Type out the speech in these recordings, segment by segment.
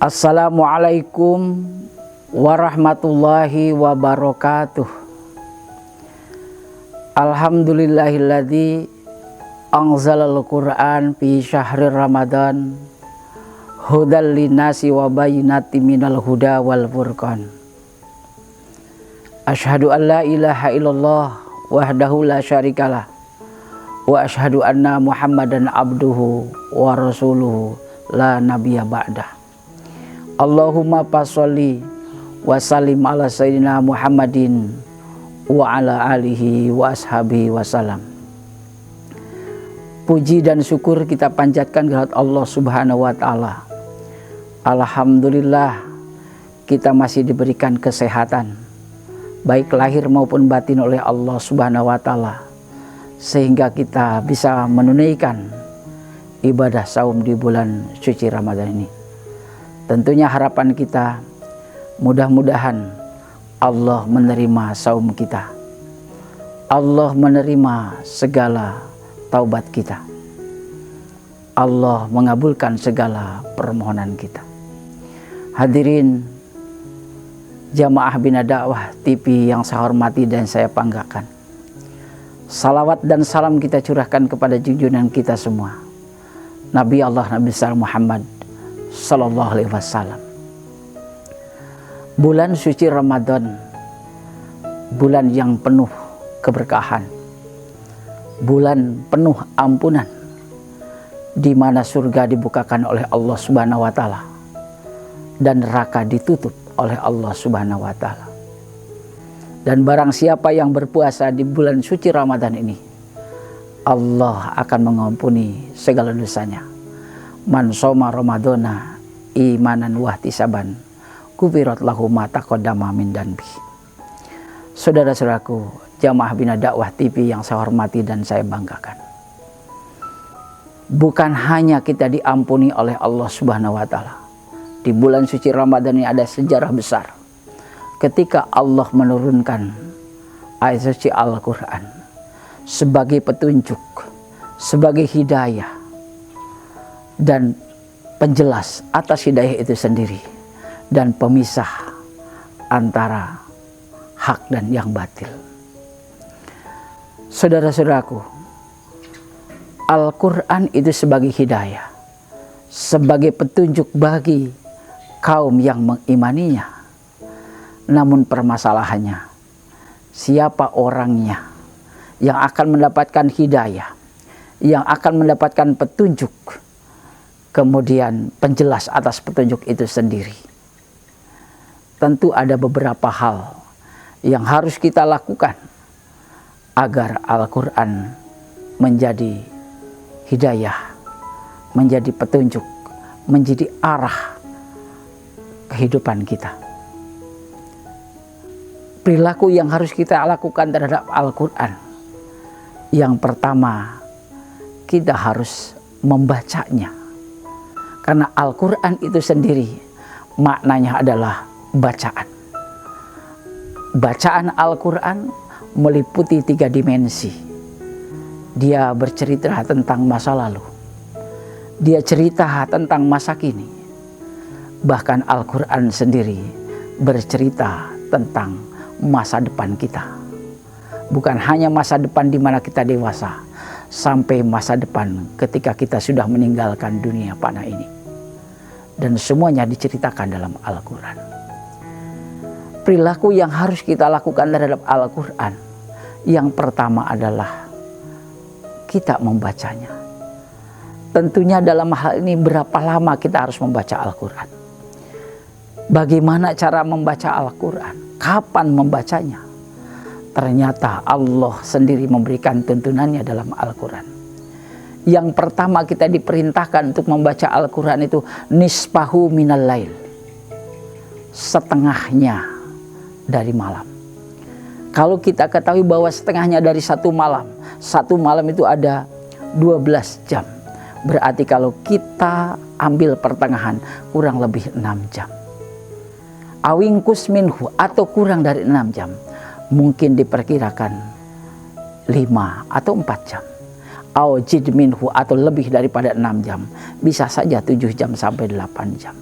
Assalamualaikum warahmatullahi wabarakatuh. Alhamdulillahilladzi anzalal Qur'an fi syahri Ramadan hudal linnasi wa bayyinatin minal huda wal furqan. Asyhadu an la ilaha illallah wahdahu la syarikalah wa asyhadu anna Muhammadan abduhu wa rasuluhu la nabiyya ba'dah. Allahumma fasholli wa sallim ala sayyidina Muhammadin wa ala alihi wa ashabihi wasallam. Puji dan syukur kita panjatkan kepada Allah Subhanahu wa taala. Alhamdulillah kita masih diberikan kesehatan baik lahir maupun batin oleh Allah Subhanahu wa taala, sehingga kita bisa menunaikan ibadah saum di bulan suci Ramadan ini. Tentunya harapan kita mudah-mudahan Allah menerima saum kita, Allah menerima segala taubat kita, Allah mengabulkan segala permohonan kita. Hadirin jamaah Bina Dakwah TV yang saya hormati dan saya banggakan, salawat dan salam kita curahkan kepada junjungan kita semua, Nabi Allah Nabi besar Muhammad Sallallahu Alaihi Wasallam. Bulan suci Ramadan, bulan yang penuh keberkahan, bulan penuh ampunan, di mana surga dibukakan oleh Allah Subhanahu wa taala dan neraka ditutup oleh Allah Subhanahu wa taala. Dan barang siapa yang berpuasa di bulan suci Ramadan ini, Allah akan mengampuni segala dosanya. Man shoma Ramadana imanan wahtisaban kufirat lahu ma taqaddama min danbi. Saudara-saudaraku jamaah Bina Dakwah TV yang saya hormati dan saya banggakan, bukan hanya kita diampuni oleh Allah Subhanahu wa taala. Di bulan suci Ramadan ini ada sejarah besar ketika Allah menurunkan ayat suci Al-Qur'an sebagai petunjuk, sebagai hidayah dan penjelas atas hidayah itu sendiri, dan pemisah antara hak dan yang batil. Saudara-saudaraku, Al-Quran itu sebagai hidayah, sebagai petunjuk bagi kaum yang mengimaninya. Namun permasalahannya, siapa orangnya yang akan mendapatkan hidayah, yang akan mendapatkan petunjuk, kemudian penjelas atas petunjuk itu sendiri? Tentu ada beberapa hal yang harus kita lakukan agar Al-Quran menjadi hidayah, menjadi petunjuk, menjadi arah kehidupan kita. Perilaku yang harus kita lakukan terhadap Al-Quran, yang pertama, kita harus membacanya. Karena Al-Quran itu sendiri maknanya adalah bacaan. Bacaan Al-Quran meliputi 3 dimensi. Dia bercerita tentang masa lalu, dia cerita tentang masa kini. Bahkan Al-Quran sendiri bercerita tentang masa depan kita. Bukan hanya masa depan di mana kita dewasa, sampai masa depan ketika kita sudah meninggalkan dunia fana ini. Dan semuanya diceritakan dalam Al-Quran. Perilaku yang harus kita lakukan terhadap Al-Quran, yang pertama adalah kita membacanya. Tentunya dalam hal ini berapa lama kita harus membaca Al-Quran, bagaimana cara membaca Al-Quran, kapan membacanya. Ternyata Allah sendiri memberikan tuntunannya dalam Al-Quran. Yang pertama kita diperintahkan untuk membaca Al-Quran itu nisfahu minal lail, setengahnya dari malam. Kalau kita ketahui bahwa setengahnya dari satu malam itu ada 12 jam. Berarti kalau kita ambil pertengahan kurang lebih 6 jam. Awingkus minhu, atau kurang dari 6 jam. Mungkin diperkirakan 5 atau 4 jam. Aujid minhu, atau lebih daripada 6 jam. Bisa saja 7 jam sampai 8 jam.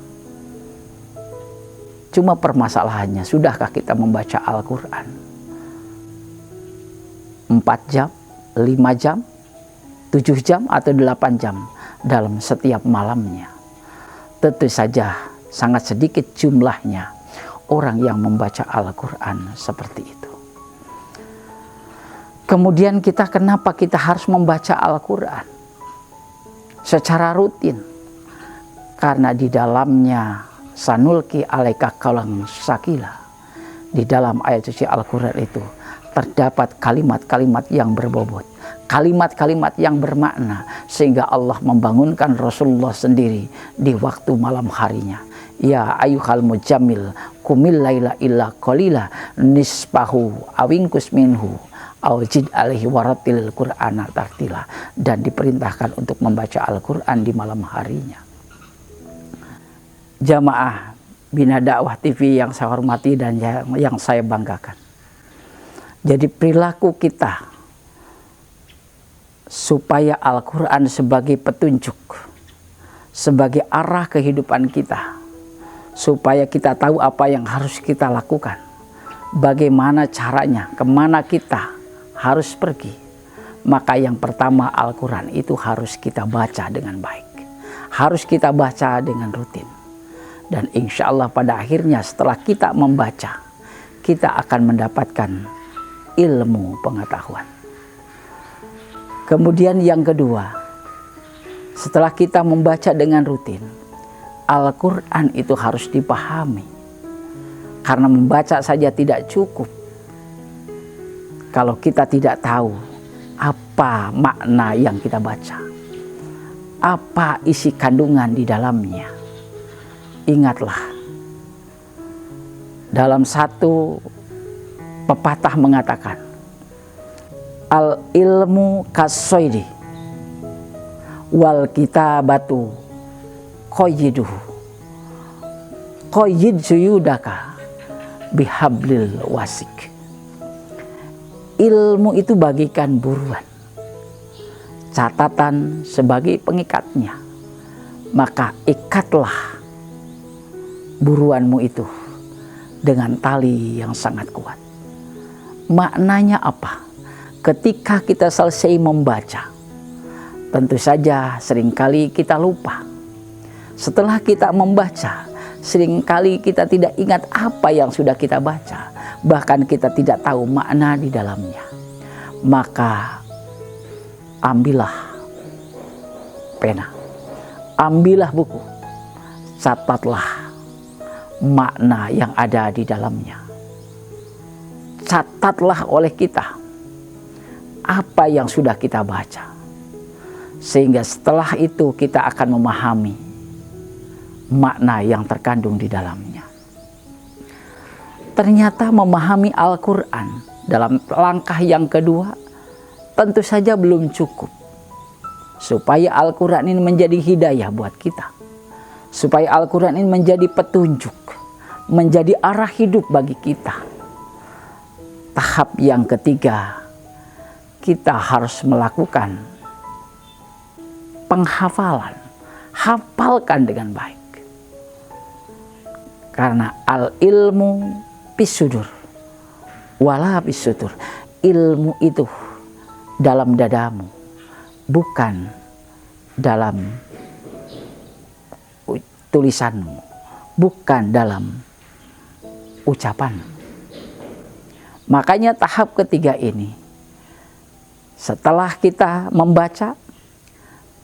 Cuma permasalahannya, sudahkah kita membaca Al-Quran 4 jam, 5 jam, 7 jam, atau 8 jam dalam setiap malamnya? Tentu saja sangat sedikit jumlahnya orang yang membaca Al-Quran seperti itu. Kemudian kenapa kita harus membaca Al-Quran secara rutin? Karena di dalamnya sanulki alaika qaulan tsaqila. Di dalam ayat suci Al-Quran itu terdapat kalimat-kalimat yang berbobot, kalimat-kalimat yang bermakna, sehingga Allah membangunkan Rasulullah sendiri di waktu malam harinya. Ya ayyuhal mujammil qumil laila illa qalila nisbahu awingkus minhu awjid alaihi waratil qur'ana tartila. Dan diperintahkan untuk membaca Al-Quran di malam harinya. Jamaah Bina Dakwah TV yang saya hormati dan yang saya banggakan. Jadi perilaku kita supaya Al-Quran sebagai petunjuk, sebagai arah kehidupan kita, supaya kita tahu apa yang harus kita lakukan, bagaimana caranya, kemana kita harus pergi. Maka yang pertama, Al-Quran itu harus kita baca dengan baik, harus kita baca dengan rutin. Dan insya Allah pada akhirnya setelah kita membaca, kita akan mendapatkan ilmu pengetahuan. Kemudian yang kedua, setelah kita membaca dengan rutin, Al-Quran itu harus dipahami. Karena membaca saja tidak cukup kalau kita tidak tahu apa makna yang kita baca, apa isi kandungan di dalamnya. Ingatlah, dalam satu pepatah mengatakan, al ilmu kasoidi wal kitabatu qayyiduhu qayyid suyudaka bihablil wasik. Ilmu itu bagikan buruan, catatan sebagai pengikatnya, maka ikatlah buruanmu itu dengan tali yang sangat kuat. Maknanya apa? Ketika kita selesai membaca, tentu saja seringkali kita lupa. Setelah kita membaca, seringkali kita tidak ingat apa yang sudah kita baca. Bahkan kita tidak tahu makna di dalamnya. Maka ambillah pena, ambillah buku, catatlah makna yang ada di dalamnya. Catatlah oleh kita apa yang sudah kita baca, sehingga setelah itu kita akan memahami makna yang terkandung di dalamnya. Ternyata memahami Al-Quran dalam langkah yang kedua tentu saja belum cukup. Supaya Al-Quran ini menjadi hidayah buat kita, supaya Al-Quran ini menjadi petunjuk, menjadi arah hidup bagi kita. Tahap yang ketiga, kita harus melakukan penghafalan. Hafalkan dengan baik. Karena al-ilmu bisudur wala bisudur. Ilmu itu dalam dadamu, bukan dalam tulisanmu, bukan dalam ucapanmu. Makanya tahap ketiga ini, setelah kita membaca,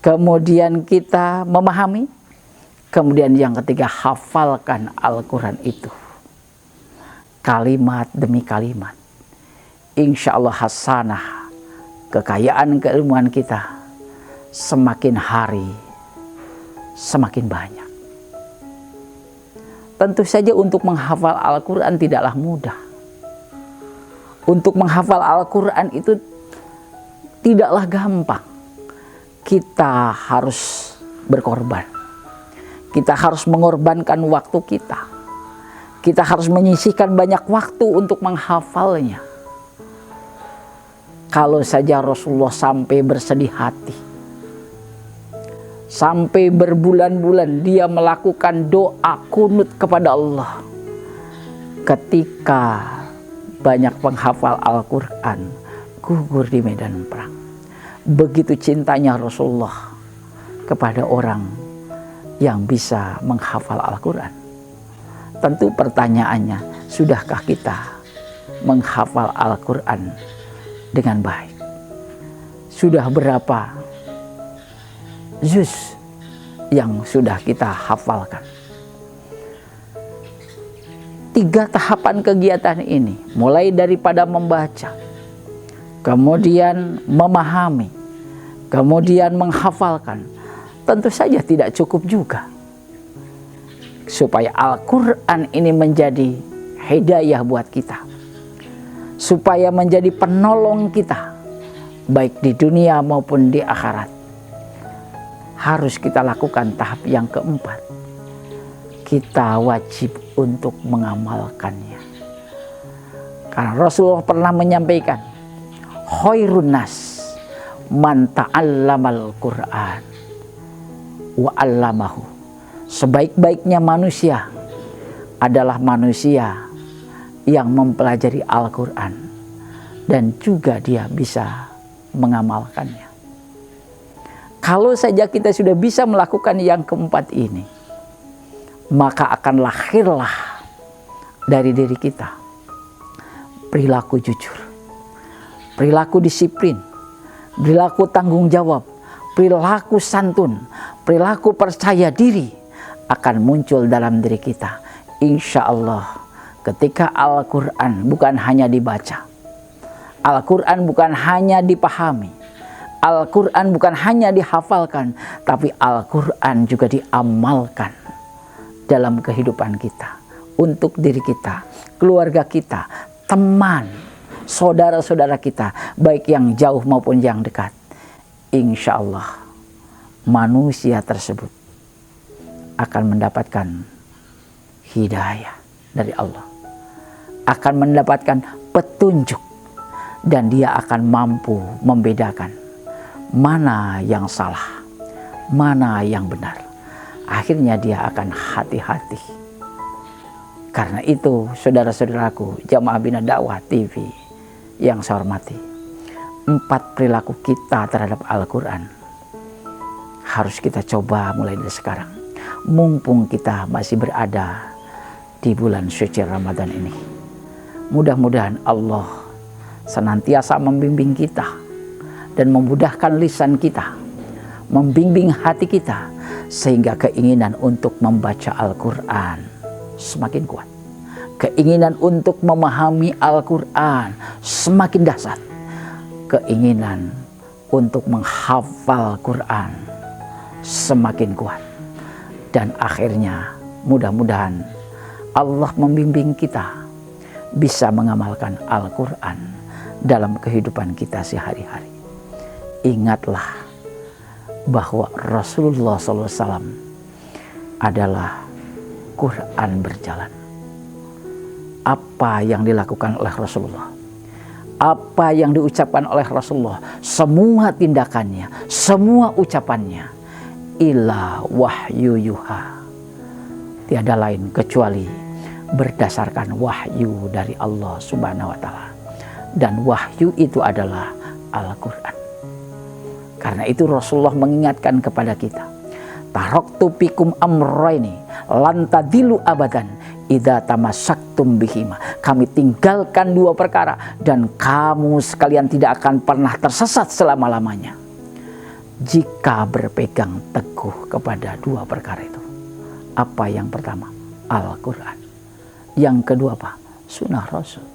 kemudian kita memahami, kemudian yang ketiga, hafalkan Al-Quran itu kalimat demi kalimat. Insya Allah hasanah, kekayaan keilmuan kita semakin hari semakin banyak. Tentu saja untuk menghafal Al-Quran tidaklah mudah. Untuk menghafal Al-Quran itu tidaklah gampang. Kita harus berkorban. Kita harus mengorbankan waktu kita. Kita harus menyisihkan banyak waktu untuk menghafalnya. Kalau saja Rasulullah sampai bersedih hati, sampai berbulan-bulan dia melakukan doa kunut kepada Allah, ketika banyak penghafal Al-Quran gugur di medan perang. Begitu cintanya Rasulullah kepada orang yang bisa menghafal Al-Quran. Tentu pertanyaannya, sudahkah kita menghafal Al-Quran dengan baik? Sudah berapa juz yang sudah kita hafalkan? 3 tahapan kegiatan ini, mulai daripada membaca, kemudian memahami, kemudian menghafalkan, tentu saja tidak cukup juga. Supaya Al-Quran ini menjadi hidayah buat kita, supaya menjadi penolong kita, baik di dunia maupun di akhirat, harus kita lakukan tahap yang keempat. Kita wajib untuk mengamalkannya. Karena Rasulullah pernah menyampaikan, khairun nas man ta'allamal Qur'an wa 'allamahu. Sebaik-baiknya manusia adalah manusia yang mempelajari Al-Quran dan juga dia bisa mengamalkannya. Kalau saja kita sudah bisa melakukan yang keempat ini, maka akan lahirlah dari diri kita perilaku jujur, perilaku disiplin, perilaku tanggung jawab, perilaku santun, perilaku percaya diri akan muncul dalam diri kita. Insya Allah ketika Al-Quran bukan hanya dibaca, Al-Quran bukan hanya dipahami, Al-Quran bukan hanya dihafalkan, tapi Al-Quran juga diamalkan dalam kehidupan kita, untuk diri kita, keluarga kita, teman, saudara-saudara kita, baik yang jauh maupun yang dekat. Insya Allah manusia tersebut akan mendapatkan hidayah dari Allah, akan mendapatkan petunjuk, dan dia akan mampu membedakan mana yang salah, mana yang benar. Akhirnya dia akan hati-hati. Karena itu saudara-saudaraku jamaah Bina Dakwah TV yang saya hormati, 4 perilaku kita terhadap Al-Quran harus kita coba mulai dari sekarang, mumpung kita masih berada di bulan suci Ramadan ini. Mudah-mudahan Allah senantiasa membimbing kita dan memudahkan lisan kita, membimbing hati kita, sehingga keinginan untuk membaca Al-Quran semakin kuat, keinginan untuk memahami Al-Quran semakin dahsyat, keinginan untuk menghafal Quran semakin kuat, dan akhirnya mudah-mudahan Allah membimbing kita bisa mengamalkan Al-Quran dalam kehidupan kita sehari-hari. Ingatlah bahwa Rasulullah SAW adalah Quran berjalan. Apa yang dilakukan oleh Rasulullah, apa yang diucapkan oleh Rasulullah, semua tindakannya, semua ucapannya, ila wahyu yuha, tiada lain kecuali berdasarkan wahyu dari Allah Subhanahu wa Ta'ala, dan wahyu itu adalah Al-Quran. Karena itu Rasulullah mengingatkan kepada kita, taraktu fikum amrayni lan tadilu abadan idza tamassaktum bihima. Kami tinggalkan 2 perkara dan kamu sekalian tidak akan pernah tersesat selama-lamanya jika berpegang teguh kepada 2 perkara itu. Apa yang pertama? Al-Quran. Yang kedua apa? Sunnah Rasul.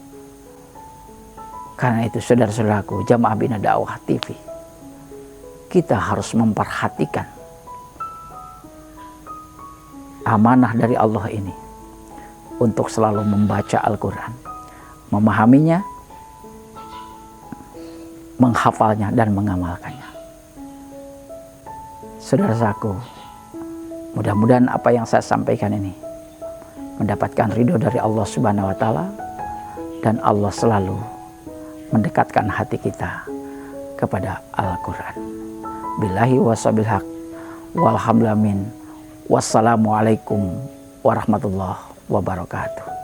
Karena itu saudara-saudaraku jamaah Bina Dakwah TV, kita harus memperhatikan amanah dari Allah ini untuk selalu membaca Al-Quran, memahaminya, menghafalnya, dan mengamalkannya. Saudara-saudaraku, mudah-mudahan apa yang saya sampaikan ini mendapatkan ridho dari Allah Subhanahu wa Ta'ala, dan Allah selalu mendekatkan hati kita kepada Al-Quran. Billahi wasabil haq walhamdulamin. Wassalamualaikum warahmatullahi wabarakatuh.